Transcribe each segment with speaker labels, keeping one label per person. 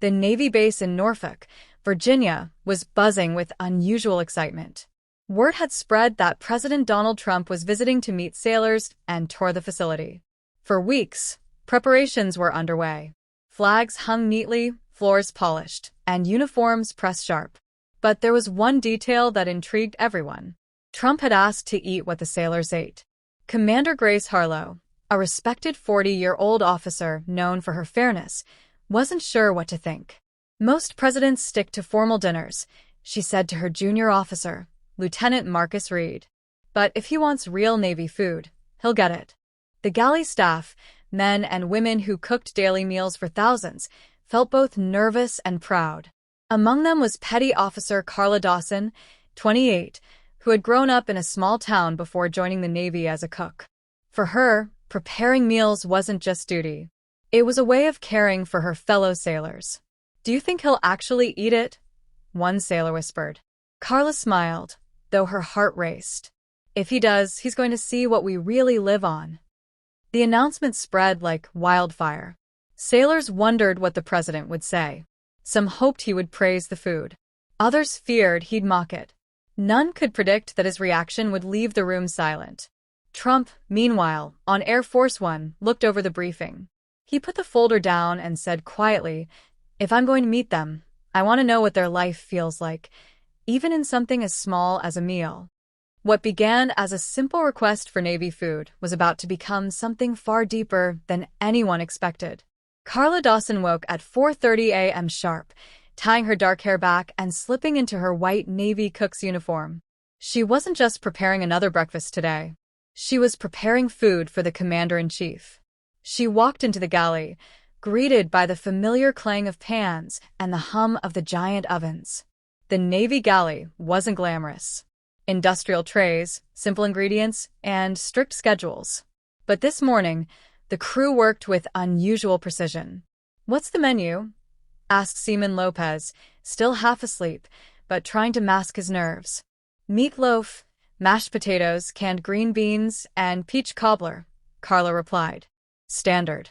Speaker 1: The Navy base in Norfolk, Virginia, was buzzing with unusual excitement. Word had spread that President Donald Trump was visiting to meet sailors and tour the facility. For weeks, preparations were underway. Flags hung neatly, floors polished, and uniforms pressed sharp. But there was one detail that intrigued everyone. Trump had asked to eat what the sailors ate. Commander Grace Harlow, a respected 40-year-old officer known for her fairness, wasn't sure what to think. Most presidents stick to formal dinners, she said to her junior officer, Lieutenant Marcus Reed. But if he wants real Navy food, he'll get it. The galley staff, men and women who cooked daily meals for thousands, felt both nervous and proud. Among them was Petty Officer Carla Dawson, 28, who had grown up in a small town before joining the Navy as a cook. For her, preparing meals wasn't just duty. It was a way of caring for her fellow sailors. "Do you think he'll actually eat it?" one sailor whispered. Carla smiled, though her heart raced. "If he does, he's going to see what we really live on." The announcement spread like wildfire. Sailors wondered what the president would say. Some hoped he would praise the food. Others feared he'd mock it. None could predict that his reaction would leave the room silent. Trump, meanwhile, on Air Force One, looked over the briefing. He put the folder down and said quietly, "If I'm going to meet them, I want to know what their life feels like, even in something as small as a meal." What began as a simple request for Navy food was about to become something far deeper than anyone expected. Carla Dawson woke at 4:30 a.m. sharp, tying her dark hair back and slipping into her white Navy cook's uniform. She wasn't just preparing another breakfast today. She was preparing food for the commander-in-chief. She walked into the galley, greeted by the familiar clang of pans and the hum of the giant ovens. The Navy galley wasn't glamorous. Industrial trays, simple ingredients, and strict schedules. But this morning, the crew worked with unusual precision. "What's the menu?" asked Seaman Lopez, still half asleep, but trying to mask his nerves. "Meatloaf, mashed potatoes, canned green beans, and peach cobbler," Carla replied. "Standard."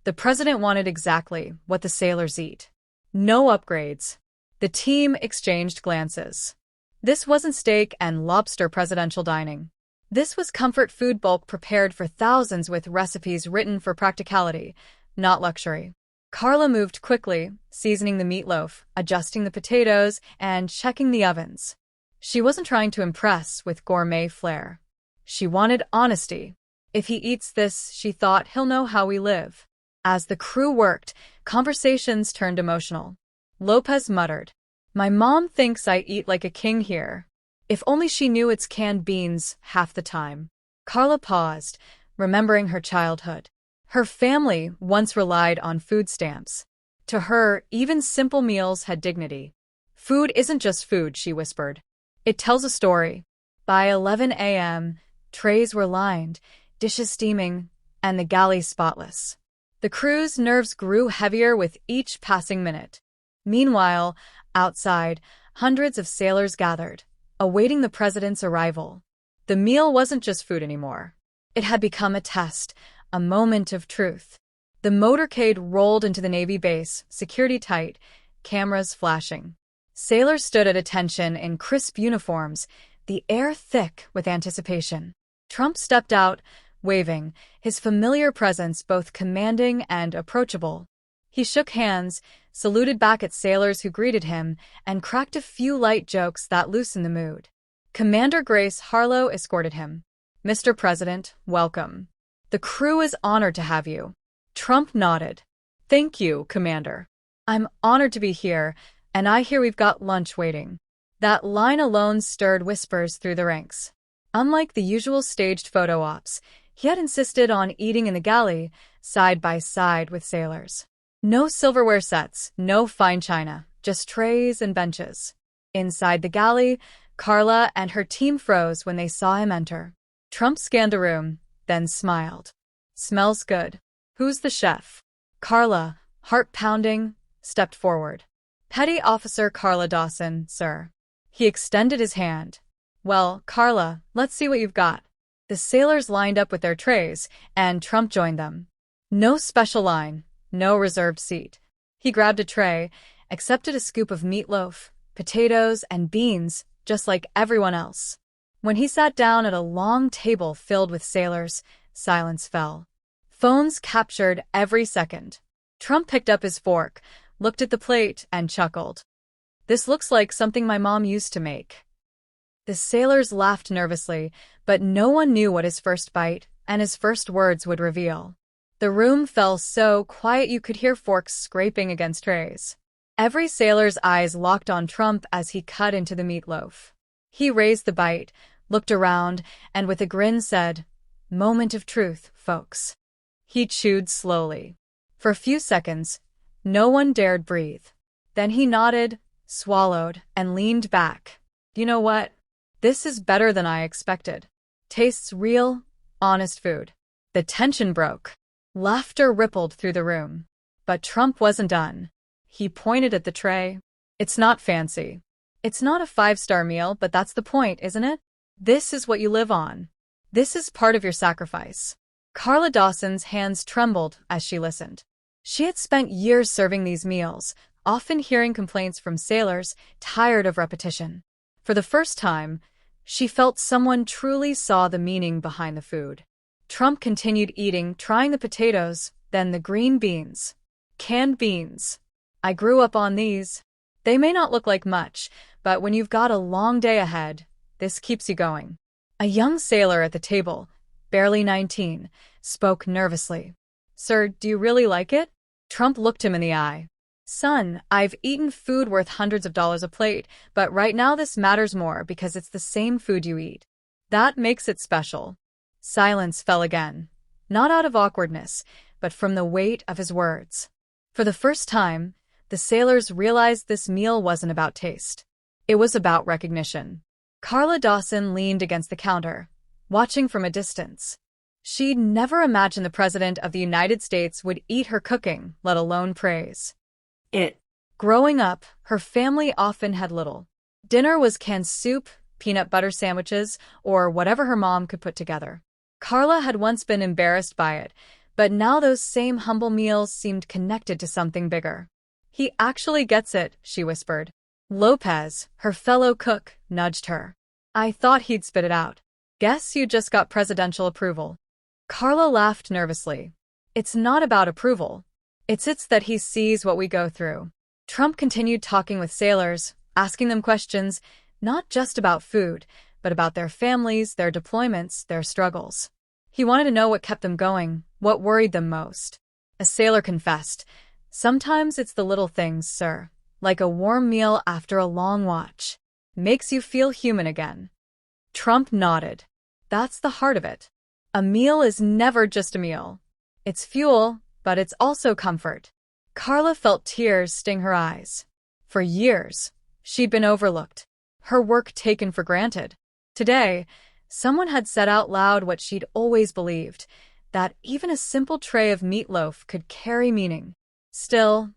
Speaker 1: The president wanted exactly what the sailors eat. No upgrades. The team exchanged glances. This wasn't steak and lobster presidential dining. This was comfort food bulk prepared for thousands with recipes written for practicality, not luxury. Carla moved quickly, seasoning the meatloaf, adjusting the potatoes, and checking the ovens. She wasn't trying to impress with gourmet flair. She wanted honesty. If he eats this, she thought, he'll know how we live. As the crew worked, conversations turned emotional. Lopez muttered, "My mom thinks I eat like a king here. If only she knew it's canned beans half the time." Carla paused, remembering her childhood. Her family once relied on food stamps. To her, even simple meals had dignity. "Food isn't just food," she whispered. "It tells a story." By 11 a.m., trays were lined, dishes steaming, and the galley spotless. The crew's nerves grew heavier with each passing minute. Meanwhile, outside, hundreds of sailors gathered, awaiting the president's arrival. The meal wasn't just food anymore. It had become a test, a moment of truth. The motorcade rolled into the Navy base, security tight, cameras flashing. Sailors stood at attention in crisp uniforms, the air thick with anticipation. Trump stepped out, waving, his familiar presence both commanding and approachable. He shook hands, saluted back at sailors who greeted him, and cracked a few light jokes that loosened the mood. Commander Grace Harlow escorted him. "Mr. President, welcome. The crew is honored to have you." Trump nodded. "Thank you, Commander. I'm honored to be here, and I hear we've got lunch waiting." That line alone stirred whispers through the ranks. Unlike the usual staged photo ops, he had insisted on eating in the galley, side by side with sailors. No silverware sets, no fine china, just trays and benches. Inside the galley, Carla and her team froze when they saw him enter. Trump scanned the room, then smiled. "Smells good. Who's the chef?" Carla, heart pounding, stepped forward. "Petty Officer Carla Dawson, sir." He extended his hand. "Well, Carla, let's see what you've got." The sailors lined up with their trays, and Trump joined them. No special line, no reserved seat. He grabbed a tray, accepted a scoop of meatloaf, potatoes, and beans, just like everyone else. When he sat down at a long table filled with sailors, silence fell. Phones captured every second. Trump picked up his fork, looked at the plate, and chuckled. "This looks like something my mom used to make." The sailors laughed nervously, but no one knew what his first bite and his first words would reveal. The room fell so quiet you could hear forks scraping against trays. Every sailor's eyes locked on Trump as he cut into the meatloaf. He raised the bite, looked around, and with a grin said, "Moment of truth, folks." He chewed slowly. For a few seconds, no one dared breathe. Then he nodded, swallowed, and leaned back. "You know what? This is better than I expected. Tastes real, honest food." The tension broke. Laughter rippled through the room. But Trump wasn't done. He pointed at the tray. "It's not fancy. It's not a five-star meal, but that's the point, isn't it? This is what you live on. This is part of your sacrifice." Carla Dawson's hands trembled as she listened. She had spent years serving these meals, often hearing complaints from sailors tired of repetition. For the first time, she felt someone truly saw the meaning behind the food. Trump continued eating, trying the potatoes, then the green beans. "Canned beans. I grew up on these. They may not look like much, but when you've got a long day ahead, this keeps you going." A young sailor at the table, barely 19, spoke nervously. "Sir, do you really like it?" Trump looked him in the eye. "Son, I've eaten food worth hundreds of dollars a plate, but right now this matters more because it's the same food you eat. That makes it special." Silence fell again, not out of awkwardness, but from the weight of his words. For the first time, the sailors realized this meal wasn't about taste. It was about recognition. Carla Dawson leaned against the counter, watching from a distance. She'd never imagined the President of the United States would eat her cooking, let alone praise it. Growing up, her family often had little. Dinner was canned soup, peanut butter sandwiches, or whatever her mom could put together. Carla had once been embarrassed by it, but now those same humble meals seemed connected to something bigger. "He actually gets it," she whispered. Lopez, her fellow cook, nudged her. "I thought he'd spit it out. Guess you just got presidential approval." Carla laughed nervously. "It's not about approval. It's that he sees what we go through." Trump continued talking with sailors, asking them questions, not just about food, but about their families, their deployments, their struggles. He wanted to know what kept them going, what worried them most. A sailor confessed, "Sometimes it's the little things, sir, like a warm meal after a long watch. Makes you feel human again." Trump nodded. That's the heart of it. A meal is never just a meal. It's fuel, but it's also comfort. Carla felt tears sting her eyes. For years, she'd been overlooked, her work taken for granted. Today, someone had said out loud what she'd always believed, that even a simple tray of meatloaf could carry meaning. Still,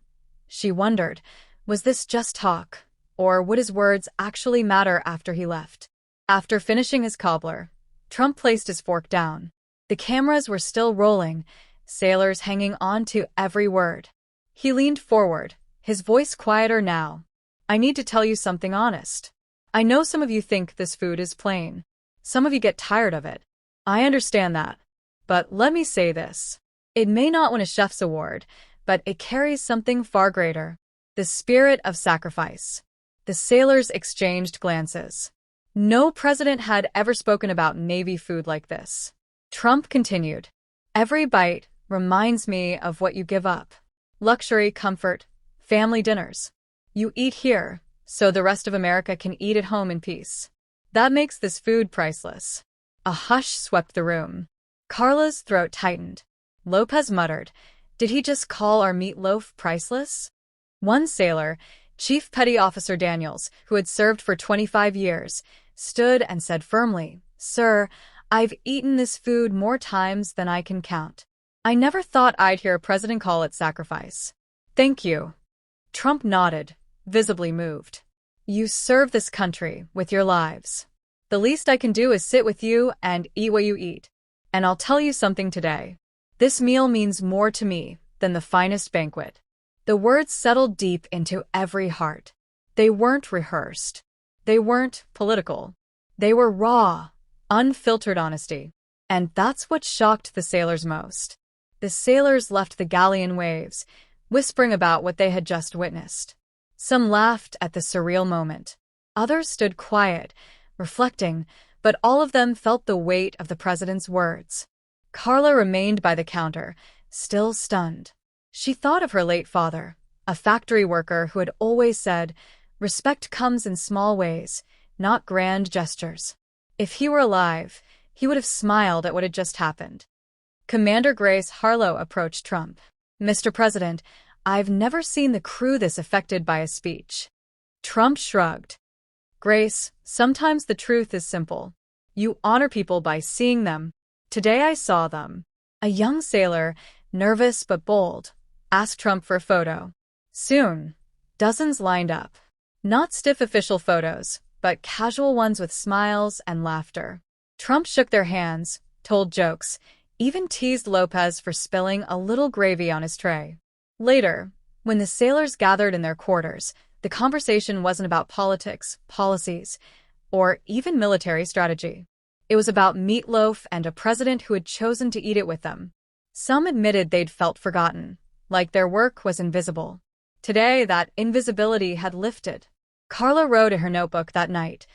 Speaker 1: she wondered, was this just talk, or would his words actually matter after he left? After finishing his cobbler, Trump placed his fork down. The cameras were still rolling, sailors hanging on to every word. He leaned forward, his voice quieter now. "I need to tell you something honest. I know some of you think this food is plain. Some of you get tired of it. I understand that. But let me say this. It may not win a chef's award, but it carries something far greater. The spirit of sacrifice." The sailors exchanged glances. No president had ever spoken about Navy food like this. Trump continued. "Every bite reminds me of what you give up. Luxury, comfort, family dinners. You eat here, so the rest of America can eat at home in peace. That makes this food priceless." A hush swept the room. Carla's throat tightened. Lopez muttered, "Did he just call our meatloaf priceless?" One sailor, Chief Petty Officer Daniels, who had served for 25 years, stood and said firmly, "Sir, I've eaten this food more times than I can count. I never thought I'd hear a president call it sacrifice." "Thank you." Trump nodded, visibly moved. "You serve this country with your lives. The least I can do is sit with you and eat what you eat. And I'll tell you something today. This meal means more to me than the finest banquet. The words settled deep into every heart. They weren't rehearsed. They weren't political. They were raw, unfiltered honesty. And that's what shocked the sailors most. The sailors left the galley in waves, whispering about what they had just witnessed. Some laughed at the surreal moment. Others stood quiet, reflecting, but all of them felt the weight of the president's words. Carla remained by the counter, still stunned. She thought of her late father, a factory worker who had always said, "Respect comes in small ways, not grand gestures." If he were alive, he would have smiled at what had just happened. Commander Grace Harlow approached Trump. "Mr. President, I've never seen the crew this affected by a speech." Trump shrugged. "Grace, sometimes the truth is simple. You honor people by seeing them. Today I saw them." A young sailor, nervous but bold, asked Trump for a photo. Soon, dozens lined up. Not stiff official photos, but casual ones with smiles and laughter. Trump shook their hands, told jokes, even teased Lopez for spilling a little gravy on his tray. Later, when the sailors gathered in their quarters, the conversation wasn't about politics, policies, or even military strategy. It was about meatloaf and a president who had chosen to eat it with them. Some admitted they'd felt forgotten, like their work was invisible. Today, that invisibility had lifted. Carla wrote in her notebook that night,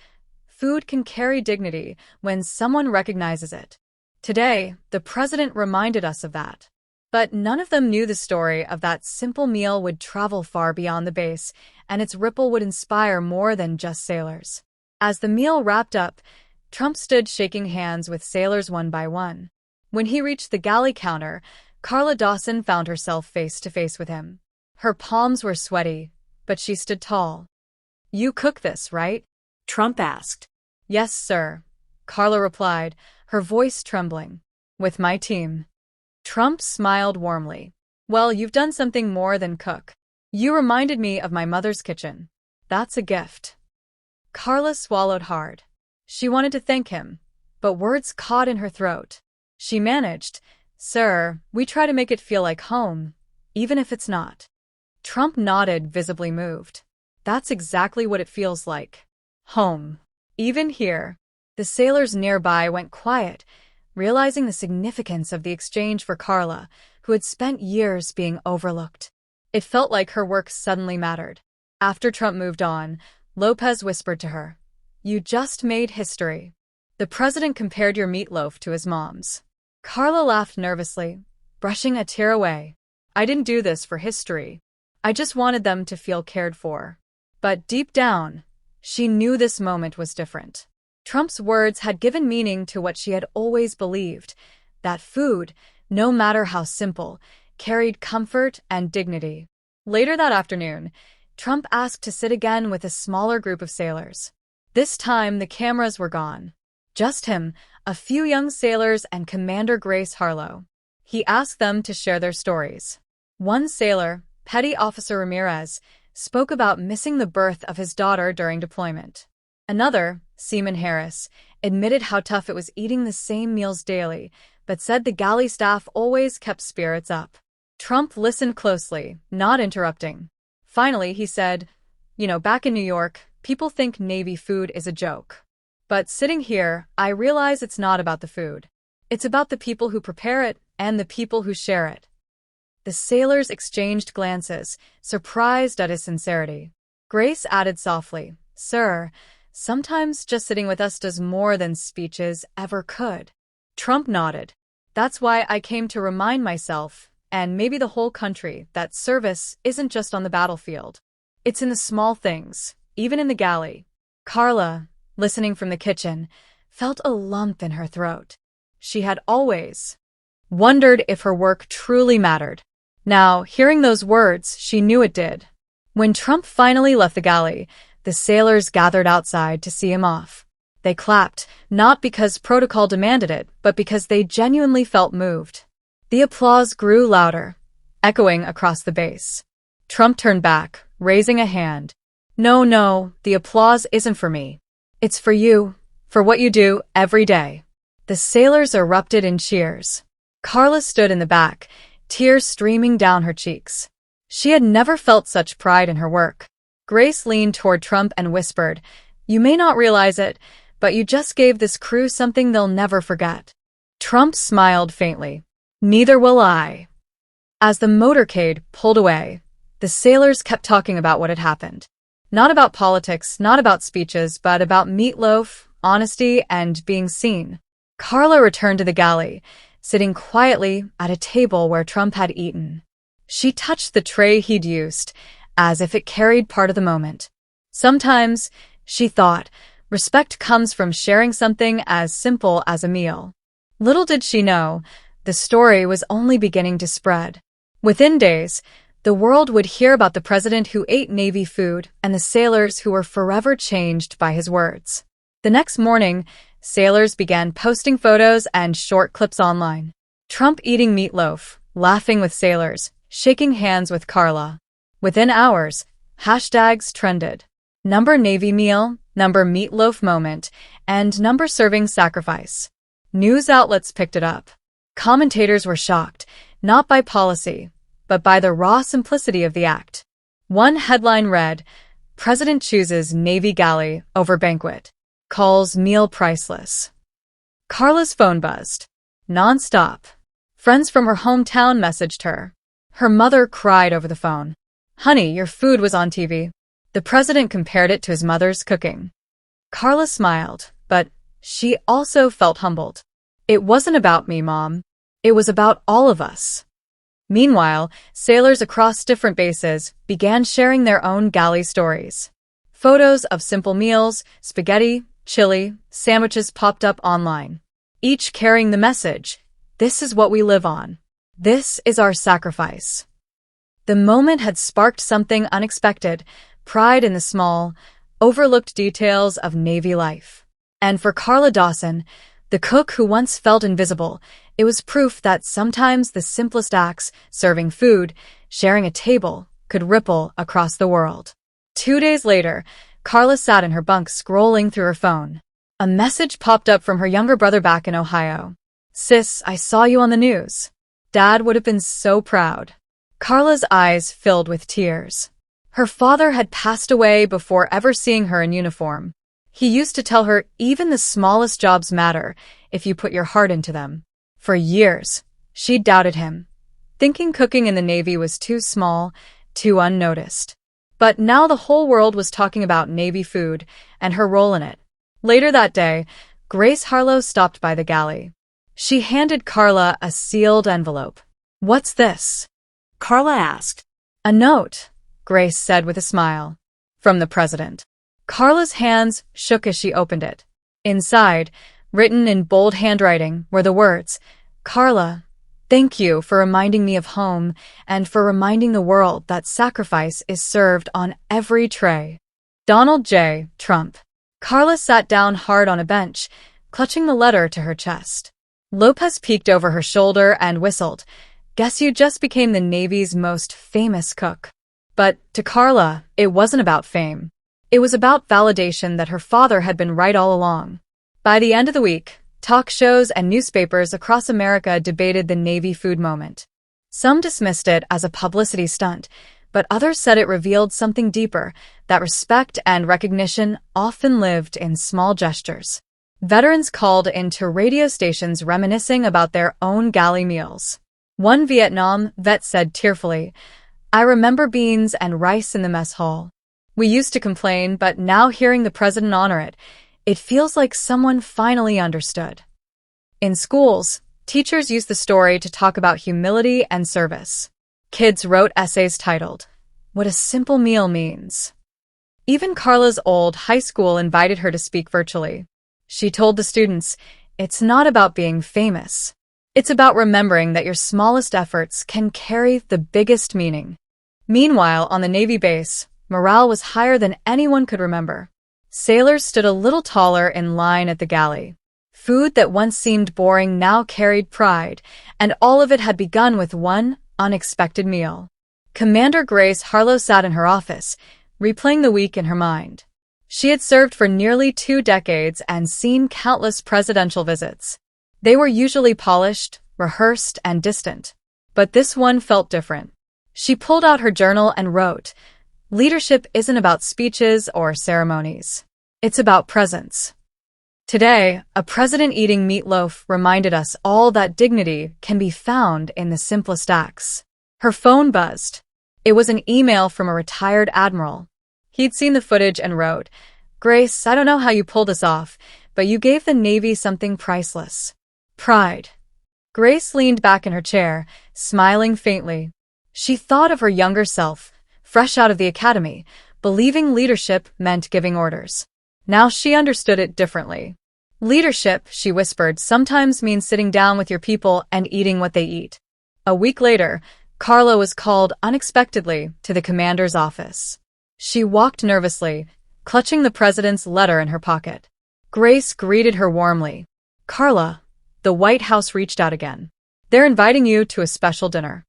Speaker 1: "Food can carry dignity when someone recognizes it." Today, the president reminded us of that. But none of them knew the story of that simple meal would travel far beyond the base, and its ripple would inspire more than just sailors. As the meal wrapped up, Trump stood shaking hands with sailors one by one. When he reached the galley counter, Carla Dawson found herself face to face with him. Her palms were sweaty, but she stood tall. "You cook this, right?" Trump asked. "Yes, sir," Carla replied, her voice trembling. "With my team." Trump smiled warmly. "Well, you've done something more than cook. You reminded me of my mother's kitchen. That's a gift." Carla swallowed hard. She wanted to thank him, but words caught in her throat. She managed, "Sir, we try to make it feel like home, even if it's not." Trump nodded, visibly moved. "That's exactly what it feels like. Home. Even here." The sailors nearby went quiet, realizing the significance of the exchange for Carla, who had spent years being overlooked. It felt like her work suddenly mattered. After Trump moved on, Lopez whispered to her, "You just made history. The president compared your meatloaf to his mom's." Carla laughed nervously, brushing a tear away. "I didn't do this for history. I just wanted them to feel cared for." But deep down, she knew this moment was different. Trump's words had given meaning to what she had always believed, that food, no matter how simple, carried comfort and dignity. Later that afternoon, Trump asked to sit again with a smaller group of sailors. This time, the cameras were gone. Just him, a few young sailors, and Commander Grace Harlow. He asked them to share their stories. One sailor, Petty Officer Ramirez, spoke about missing the birth of his daughter during deployment. Another, Seaman Harris, admitted how tough it was eating the same meals daily, but said the galley staff always kept spirits up. Trump listened closely, not interrupting. Finally, he said, "Back in New York, people think Navy food is a joke. But sitting here, I realize it's not about the food. It's about the people who prepare it and the people who share it." The sailors exchanged glances, surprised at his sincerity. Grace added softly, "Sir, sometimes just sitting with us does more than speeches ever could." Trump nodded. "That's why I came to remind myself, and maybe the whole country, that service isn't just on the battlefield. It's in the small things, even in the galley." Carla, listening from the kitchen, felt a lump in her throat. She had always wondered if her work truly mattered. Now, hearing those words, she knew it did. When Trump finally left the galley, the sailors gathered outside to see him off. They clapped, not because protocol demanded it, but because they genuinely felt moved. The applause grew louder, echoing across the base. Trump turned back, raising a hand. No, the applause isn't for me. It's for you, for what you do every day." The sailors erupted in cheers. Carla stood in the back, tears streaming down her cheeks. She had never felt such pride in her work. Grace leaned toward Trump and whispered, "You may not realize it, but you just gave this crew something they'll never forget." Trump smiled faintly. "Neither will I." As the motorcade pulled away, the sailors kept talking about what had happened. Not about politics, not about speeches, but about meatloaf, honesty, and being seen. Carla returned to the galley, sitting quietly at a table where Trump had eaten. She touched the tray he'd used, as if it carried part of the moment. Sometimes, she thought, respect comes from sharing something as simple as a meal. Little did she know, the story was only beginning to spread. Within days, the world would hear about the president who ate Navy food and the sailors who were forever changed by his words. The next morning, sailors began posting photos and short clips online. Trump eating meatloaf, laughing with sailors, shaking hands with Carla. Within hours, hashtags trended. Number Navy meal, number meatloaf moment, and number serving sacrifice. News outlets picked it up. Commentators were shocked, not by policy, but by the raw simplicity of the act. One headline read, "President chooses Navy galley over banquet. Calls meal priceless." Carla's phone buzzed. Non-stop. Friends from her hometown messaged her. Her mother cried over the phone. "Honey, your food was on TV." The president compared it to his mother's cooking. Carla smiled, but she also felt humbled. "It wasn't about me, Mom. It was about all of us." Meanwhile, sailors across different bases began sharing their own galley stories. Photos of simple meals, spaghetti, chili, sandwiches popped up online, each carrying the message, "This is what we live on. This is our sacrifice." The moment had sparked something unexpected, pride in the small, overlooked details of Navy life. And for Carla Dawson, the cook who once felt invisible, it was proof that sometimes the simplest acts, serving food, sharing a table, could ripple across the world. 2 days later, Carla sat in her bunk scrolling through her phone. A message popped up from her younger brother back in Ohio. "Sis, I saw you on the news." Dad would have been so proud. Carla's eyes filled with tears. Her father had passed away before ever seeing her in uniform. He used to tell her even the smallest jobs matter if you put your heart into them. For years, she doubted him, thinking cooking in the Navy was too small, too unnoticed. But now the whole world was talking about Navy food and her role in it. Later that day, Grace Harlow stopped by the galley. She handed Carla a sealed envelope. "What's this?" Carla asked. "A note," Grace said with a smile. "From the president." Carla's hands shook as she opened it. Inside, written in bold handwriting, were the words, "Carla, thank you for reminding me of home and for reminding the world that sacrifice is served on every tray. Donald J. Trump." Carla sat down hard on a bench, clutching the letter to her chest. Lopez peeked over her shoulder and whistled. "Guess you just became the Navy's most famous cook." But to Carla, it wasn't about fame. It was about validation that her father had been right all along. By the end of the week, talk shows and newspapers across America debated the Navy food moment. Some dismissed it as a publicity stunt, but others said it revealed something deeper, that respect and recognition often lived in small gestures. Veterans called into radio stations reminiscing about their own galley meals. One Vietnam vet said tearfully, "I remember beans and rice in the mess hall. We used to complain, but now hearing the president honor it, it feels like someone finally understood." In schools, teachers used the story to talk about humility and service. Kids wrote essays titled, "What a Simple Meal Means." Even Carla's old high school invited her to speak virtually. She told the students, "It's not about being famous. It's about remembering that your smallest efforts can carry the biggest meaning." Meanwhile, on the Navy base, morale was higher than anyone could remember. Sailors stood a little taller in line at the galley. Food that once seemed boring now carried pride, and all of it had begun with one unexpected meal. Commander Grace Harlow sat in her office, replaying the week in her mind. She had served for nearly 2 decades and seen countless presidential visits. They were usually polished, rehearsed, and distant. But this one felt different. She pulled out her journal and wrote, "Leadership isn't about speeches or ceremonies. It's about presence." Today, a president eating meatloaf reminded us all that dignity can be found in the simplest acts. Her phone buzzed. It was an email from a retired admiral. He'd seen the footage and wrote, "Grace, I don't know how you pulled this off, but you gave the Navy something priceless. Pride." Grace leaned back in her chair, smiling faintly. She thought of her younger self, fresh out of the academy, believing leadership meant giving orders. Now she understood it differently. "Leadership," she whispered, "sometimes means sitting down with your people and eating what they eat." A week later, Carla was called unexpectedly to the commander's office. She walked nervously, clutching the president's letter in her pocket. Grace greeted her warmly. "Carla, the White House reached out again. They're inviting you to a special dinner."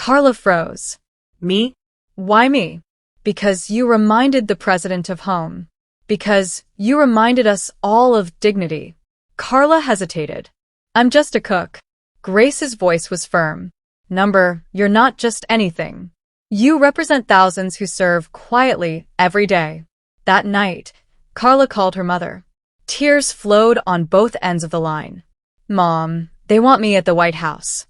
Speaker 1: Carla froze.
Speaker 2: Me?
Speaker 1: "Why me?" "Because you reminded the president of home. Because you reminded us all of dignity." Carla hesitated. "I'm just a cook." Grace's voice was firm. You're not just anything. You represent thousands who serve quietly every day." That night, Carla called her mother. Tears flowed on both ends of the line. "Mom, they want me at the White House."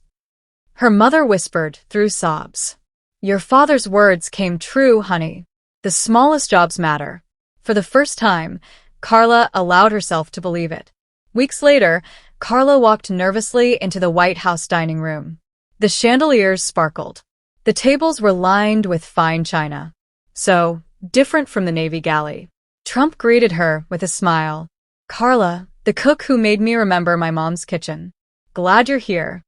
Speaker 1: Her mother whispered through sobs, "Your father's words came true, honey. The smallest jobs matter." For the first time, Carla allowed herself to believe it. Weeks later, Carla walked nervously into the White House dining room. The chandeliers sparkled. The tables were lined with fine china. So different from the Navy galley. Trump greeted her with a smile. "Carla, the cook who made me remember my mom's kitchen. Glad you're here."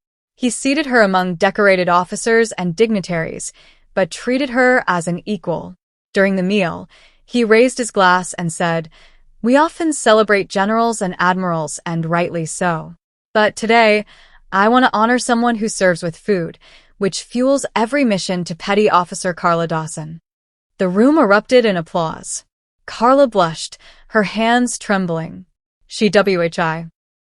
Speaker 1: He seated her among decorated officers and dignitaries, but treated her as an equal. During the meal, he raised his glass and said, "We often celebrate generals and admirals, and rightly so. But today, I want to honor someone who serves with food, which fuels every mission to Petty Officer Carla Dawson." The room erupted in applause. Carla blushed, her hands trembling. She